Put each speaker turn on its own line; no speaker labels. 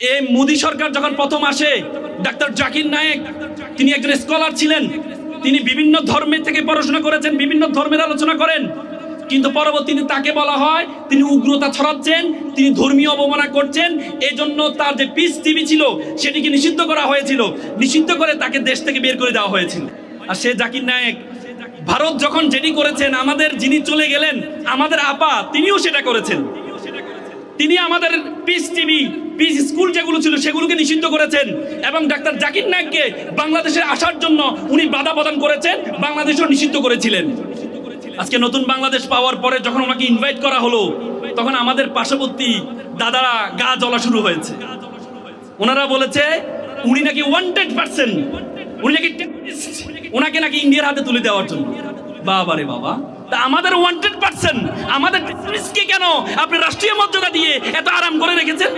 এই মোদী সরকার যখন প্রথম আসে, ডাক্তার জাকির নায়েক তিনি একজন স্কলার ছিলেন, তিনি বিভিন্ন ধর্মের থেকে পড়াশোনা করেছেন, বিভিন্ন ধর্মের আলোচনা করেন, কিন্তু পরবর্তীতে তাকে বলা হয় তিনি উগ্রতা ছড়াচ্ছেন, তিনি ধর্মীয় অবমাননা করছেন। এজন্য তার যে পিস টিভি ছিল সেটিকে নিষিদ্ধ করা হয়েছিল, নিষিদ্ধ করে তাকে দেশ থেকে বের করে দেওয়া হয়েছিল। আর সে জাকির নায়েক ভারত যখন যেটি করেছেন, আমাদের যিনি চলে গেলেন আমাদের আপা, তিনিও সেটা করেছেন। তিনি আমাদের পিস টিভি, পিস স্কুল যেগুলো ছিল সেগুলোকে নিষিদ্ধ করেছেন এবং ডাক্তার জাকির নায়েককে বাংলাদেশে আসার জন্য উনি বাধা প্রদান করেছেন, বাংলাদেশও নিষিদ্ধ করেছিলেন। আজকে নতুন বাংলাদেশ পাওয়ার পরে যখন ওনাকে ইনভাইট করা হলো, তখন আমাদের পার্শ্ববর্তী দাদারা গা জ্বলা শুরু হয়েছে। ওনারা বলেছে উনি নাকি ওয়ান্টেড পারসন, উনি নাকি টেররিস্ট, ওনাকে নাকি ইন্ডিয়ার হাতে তুলে দেওয়ার জন্য। বাবা রে বাবা, তা আমাদের ওয়ান্টেড পারসন, আমাদের টেররিস্টকে কেন আপনি রাষ্ট্রীয় মর্যাদা দিয়ে এত আরাম করে রেখেছেন?